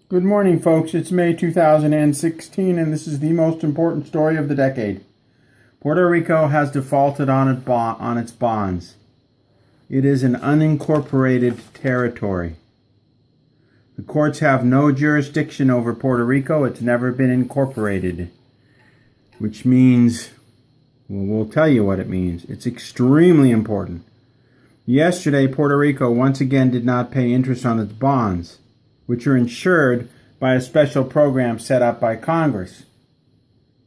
Good morning, folks. It's May 2016, and this is the most important story of the decade. Puerto Rico has defaulted on its bonds. It is an unincorporated territory. The courts have no jurisdiction over Puerto Rico. It's never been incorporated, which means, we'll tell you what it means. It's extremely important. Yesterday, Puerto Rico once again did not pay interest on its bonds, which are insured by a special program set up by Congress.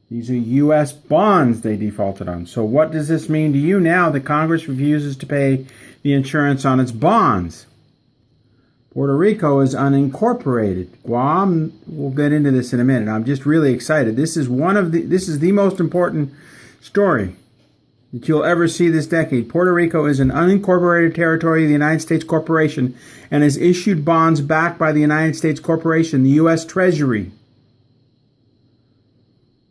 These are U.S. bonds they defaulted on. So what does this mean to you now that Congress refuses to pay the insurance on its bonds? Puerto Rico is unincorporated. Guam, we'll get into this in a minute. I'm just really excited. This is the most important story that you'll ever see this decade. Puerto Rico is an unincorporated territory of the United States Corporation and has issued bonds backed by the United States Corporation, the U.S. Treasury,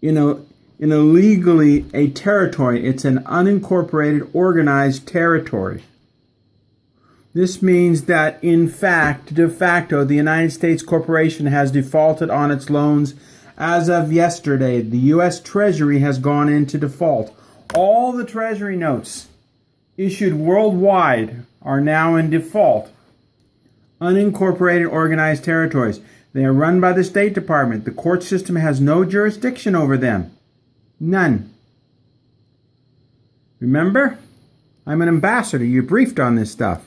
in a legally a territory. It's an unincorporated, organized territory. This means that, in fact, de facto, the United States Corporation has defaulted on its loans as of yesterday. The U.S. Treasury has gone into default. All the Treasury notes issued worldwide are now in default. Unincorporated organized territories. They are run by the State Department. The court system has no jurisdiction over them. None. Remember? I'm an ambassador. You briefed on this stuff.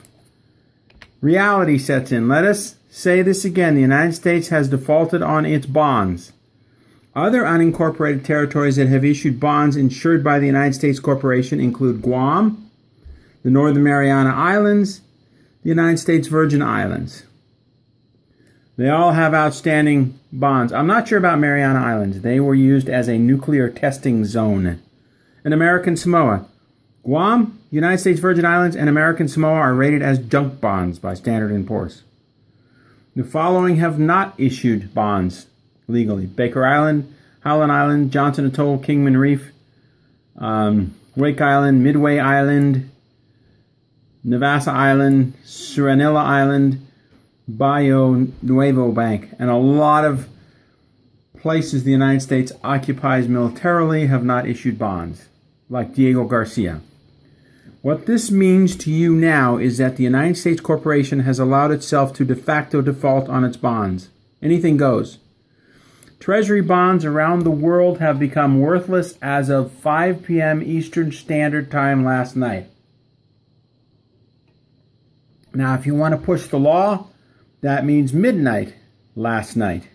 Reality sets in. Let us say this again. The United States has defaulted on its bonds. Other unincorporated territories that have issued bonds insured by the United States Corporation include Guam, the Northern Mariana Islands, the United States Virgin Islands. They all have outstanding bonds. I'm not sure about Mariana Islands. They were used as a nuclear testing zone. And American Samoa. Guam, United States Virgin Islands, and American Samoa are rated as junk bonds by Standard & Poor's. The following have not issued bonds legally: Baker Island, Howland Island, Johnson Atoll, Kingman Reef, Wake Island, Midway Island, Navassa Island, Serenilla Island, Bayo Nuevo Bank, and a lot of places the United States occupies militarily have not issued bonds, like Diego Garcia. What this means to you now is that the United States Corporation has allowed itself to de facto default on its bonds. Anything goes. Treasury bonds around the world have become worthless as of 5 p.m. Eastern Standard Time last night. Now, if you want to push the law, that means midnight last night,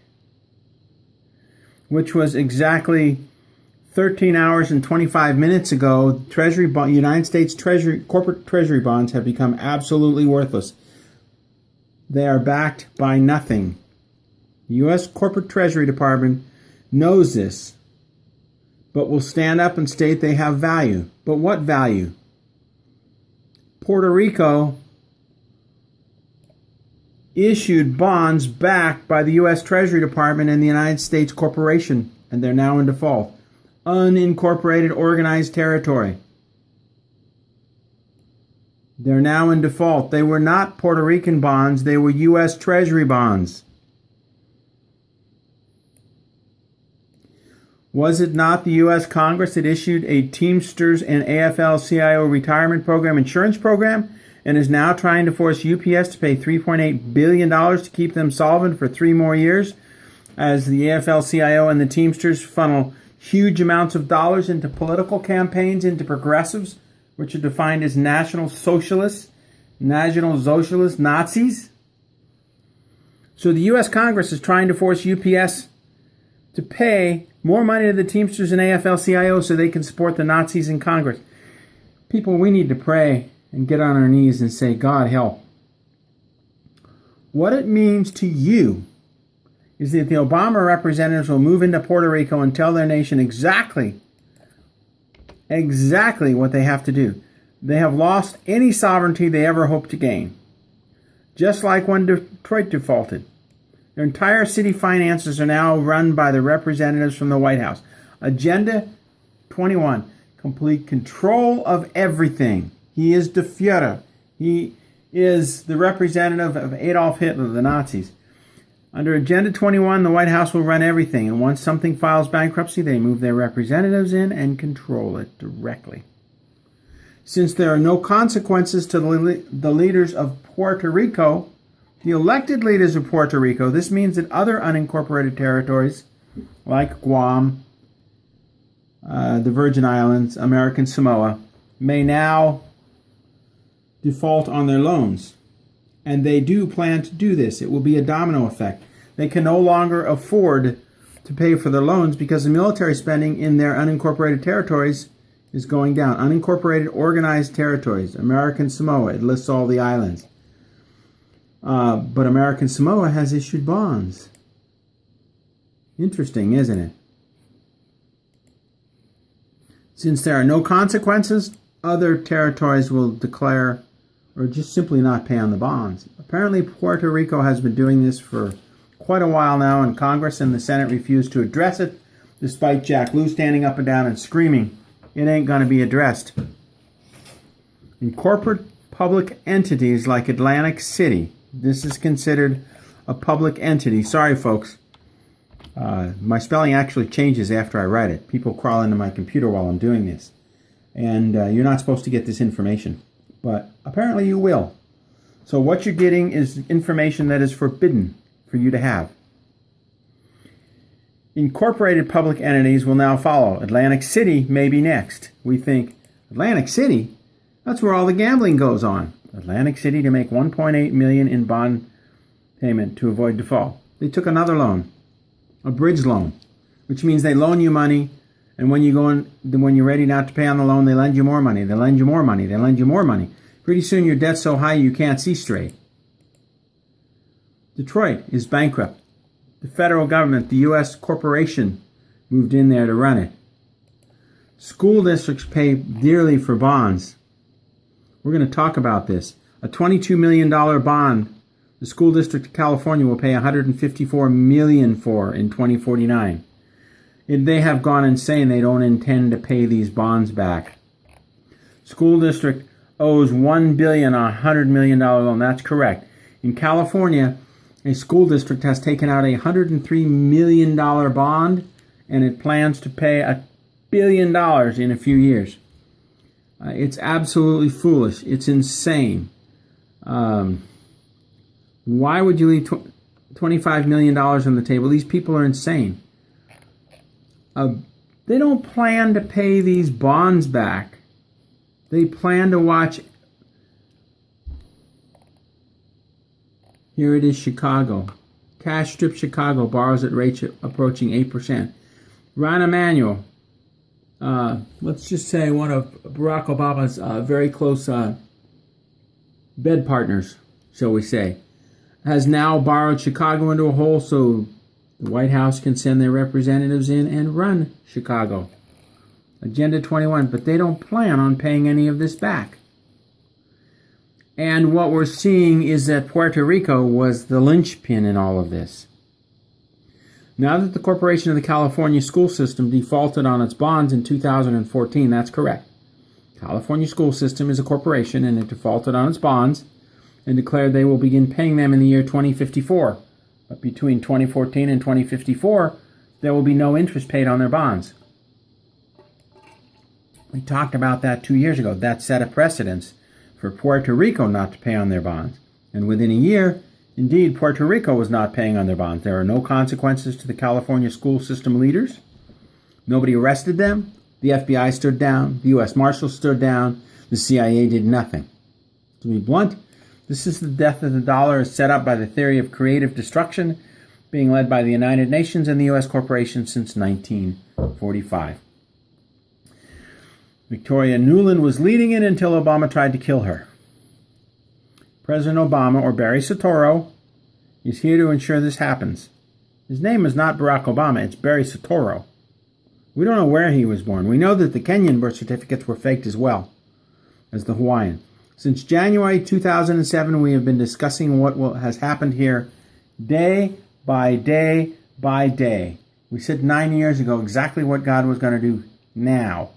which was exactly 13 hours and 25 minutes ago. United States corporate Treasury bonds have become absolutely worthless. They are backed by nothing. The U.S. Corporate Treasury Department knows this, but will stand up and state they have value. But what value? Puerto Rico issued bonds backed by the U.S. Treasury Department and the United States Corporation, and they're now in default. Unincorporated organized territory. They're now in default. They were not Puerto Rican bonds. They were U.S. Treasury bonds. Was it not the U.S. Congress that issued a Teamsters and AFL-CIO retirement program insurance program and is now trying to force UPS to pay $3.8 billion to keep them solvent for 3 more years, as the AFL-CIO and the Teamsters funnel huge amounts of dollars into political campaigns, into progressives, which are defined as National Socialists, Nazis? So the U.S. Congress is trying to force UPS to pay more money to the Teamsters and AFL-CIO so they can support the Nazis in Congress. People, we need to pray and get on our knees and say, God help. What it means to you is that the Obama representatives will move into Puerto Rico and tell their nation exactly what they have to do. They have lost any sovereignty they ever hoped to gain. Just like when Detroit defaulted. Their entire city finances are now run by the representatives from the White House. Agenda 21, complete control of everything. He is the Führer. He is the representative of Adolf Hitler, the Nazis. Under Agenda 21, the White House will run everything, and once something files bankruptcy, they move their representatives in and control it directly. Since there are no consequences to the leaders of Puerto Rico, the elected leaders of Puerto Rico, this means that other unincorporated territories like Guam, the Virgin Islands, American Samoa, may now default on their loans. And they do plan to do this. It will be a domino effect. They can no longer afford to pay for their loans because the military spending in their unincorporated territories is going down. Unincorporated organized territories, American Samoa, it lists all the islands. But American Samoa has issued bonds. Interesting, isn't it? Since there are no consequences, other territories will declare or just simply not pay on the bonds. Apparently, Puerto Rico has been doing this for quite a while now, and Congress and the Senate refuse to address it, despite Jack Lew standing up and down and screaming, it ain't going to be addressed. In corporate public entities like Atlantic City, this is considered a public entity. Sorry, folks. My spelling actually changes after I write it. People crawl into my computer while I'm doing this. And you're not supposed to get this information. But apparently you will. So what you're getting is information that is forbidden for you to have. Incorporated public entities will now follow. Atlantic City may be next. We think, Atlantic City? That's where all the gambling goes on. Atlantic City to make $1.8 million in bond payment to avoid default. They took another loan, a bridge loan, which means they loan you money, and when you're ready not to pay on the loan, they lend you more money. They lend you more money. They lend you more money. Pretty soon your debt's so high you can't see straight. Detroit is bankrupt. The federal government, the U.S. corporation, moved in there to run it. School districts pay dearly for bonds. We're going to talk about this. A $22 million bond, the school district of California will pay $154 million for in 2049. They have gone insane. They don't intend to pay these bonds back. School district owes $1 billion on a $100 million loan. That's correct. In California, a school district has taken out a $103 million bond, and it plans to pay $1 billion in a few years. It's absolutely foolish. It's insane. Why would you leave $25 million on the table? These people are insane. They don't plan to pay these bonds back. They plan to watch. Here it is, Chicago. Cash Strip Chicago borrows at rates approaching 8%. Rahm Emanuel, let's just say one of Barack Obama's very close bed partners, shall we say, has now borrowed Chicago into a hole so the White House can send their representatives in and run Chicago. Agenda 21, but they don't plan on paying any of this back. And what we're seeing is that Puerto Rico was the linchpin in all of this. Now that the Corporation of the California School System defaulted on its bonds in 2014, that's correct. California School System is a corporation and it defaulted on its bonds and declared they will begin paying them in the year 2054. But between 2014 and 2054, there will be no interest paid on their bonds. We talked about that 2 years ago. That set a precedence for Puerto Rico not to pay on their bonds. And within a year, indeed, Puerto Rico was not paying on their bonds. There are no consequences to the California school system leaders. Nobody arrested them. The FBI stood down. The U.S. Marshals stood down. The CIA did nothing. To be blunt, this is the death of the dollar as set up by the theory of creative destruction being led by the United Nations and the U.S. corporation since 1945. Victoria Nuland was leading it until Obama tried to kill her. President Obama, or Barry Soetoro, is here to ensure this happens. His name is not Barack Obama, it's Barry Soetoro. We don't know where he was born. We know that the Kenyan birth certificates were faked as well as the Hawaiian. Since January 2007, we have been discussing what has happened here day by day by day. We said 9 years ago exactly what God was going to do now.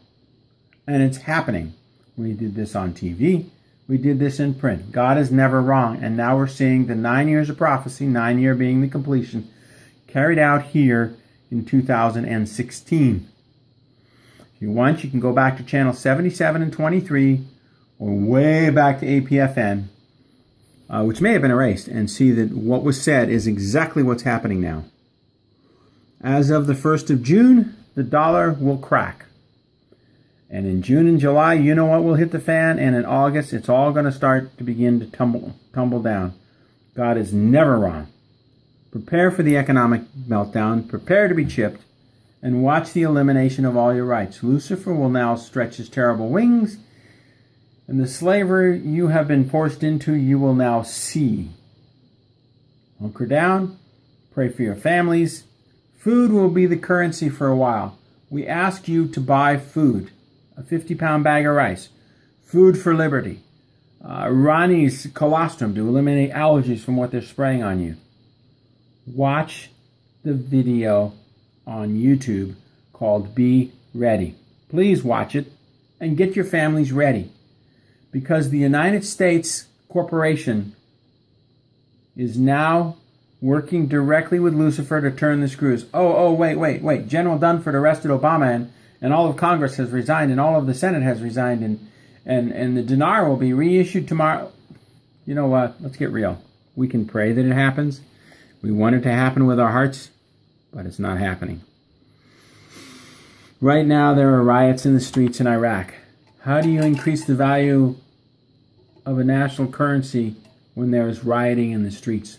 And it's happening. We did this on TV. we did this in print. God is never wrong. And now we're seeing the 9 years of prophecy, 9-year being the completion, carried out here in 2016. If you want, you can go back to channel 77 and 23, or way back to APFN, which may have been erased, and see that what was said is exactly what's happening now. As of the 1st of June, the dollar will crack. And in June and July, you know what will hit the fan, and in August, it's all going to start to begin to tumble down. God is never wrong. Prepare for the economic meltdown, prepare to be chipped, and watch the elimination of all your rights. Lucifer will now stretch his terrible wings, and the slavery you have been forced into, you will now see. Hunker down, pray for your families. Food will be the currency for a while. We ask you to buy food. A 50-pound bag of rice. Food for liberty. Ronnie's colostrum to eliminate allergies from what they're spraying on you. Watch the video on YouTube called Be Ready. Please watch it and get your families ready, because the United States corporation is now working directly with Lucifer to turn the screws. Wait. General Dunford arrested Obama, and all of Congress has resigned, and all of the Senate has resigned, and the dinar will be reissued tomorrow. You know what? Let's get real. We can pray that it happens. We want it to happen with our hearts, but it's not happening. Right now, there are riots in the streets in Iraq. How do you increase the value of a national currency when there is rioting in the streets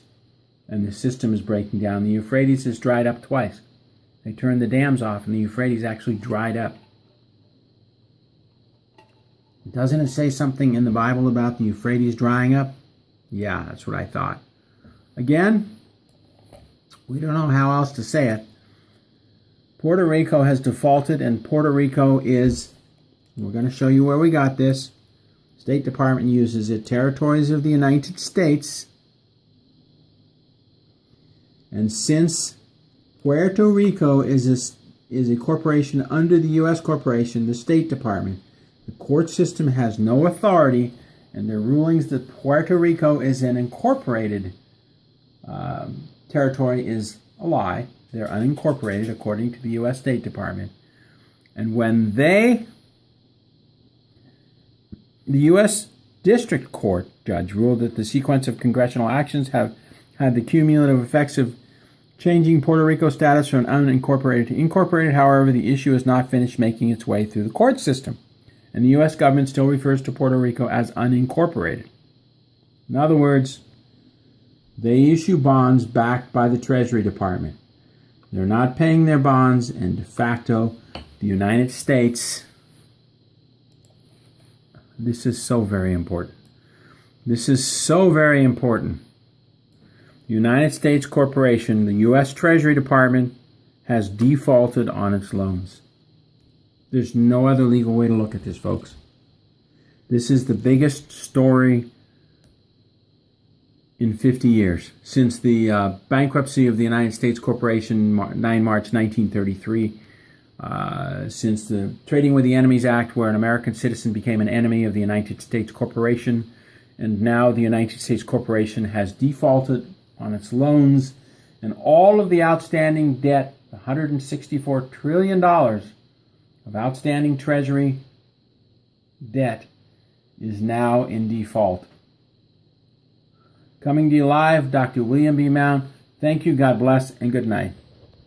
and the system is breaking down? The Euphrates has dried up twice. They turned the dams off, and the Euphrates actually dried up. Doesn't it say something in the Bible about the Euphrates drying up? Yeah, that's what I thought. Again, we don't know how else to say it. Puerto Rico has defaulted, and Puerto Rico is, we're going to show you where we got this. State Department uses it, territories of the United States. And since Puerto Rico is a corporation under the U.S. corporation, the State Department, the court system has no authority, and their rulings that Puerto Rico is an incorporated territory is a lie. They're unincorporated according to the U.S. State Department. And when the U.S. District Court judge ruled that the sequence of congressional actions have had the cumulative effects of changing Puerto Rico's status from unincorporated to incorporated. However, the issue has not finished making its way through the court system, and the U.S. government still refers to Puerto Rico as unincorporated. In other words, they issue bonds backed by the Treasury Department. They're not paying their bonds, and de facto, the United States, this is so very important. This is so very important. The United States Corporation, the U.S. Treasury Department, has defaulted on its loans. There's no other legal way to look at this, folks. This is the biggest story in 50 years, since the bankruptcy of the United States Corporation, 9 March 1933, since the Trading with the Enemies Act, where an American citizen became an enemy of the United States Corporation, and now the United States Corporation has defaulted on its loans, and all of the outstanding debt, $164 trillion of outstanding Treasury debt, is now in default. Coming to you live, Dr. William B. Mount. Thank you, God bless, and good night.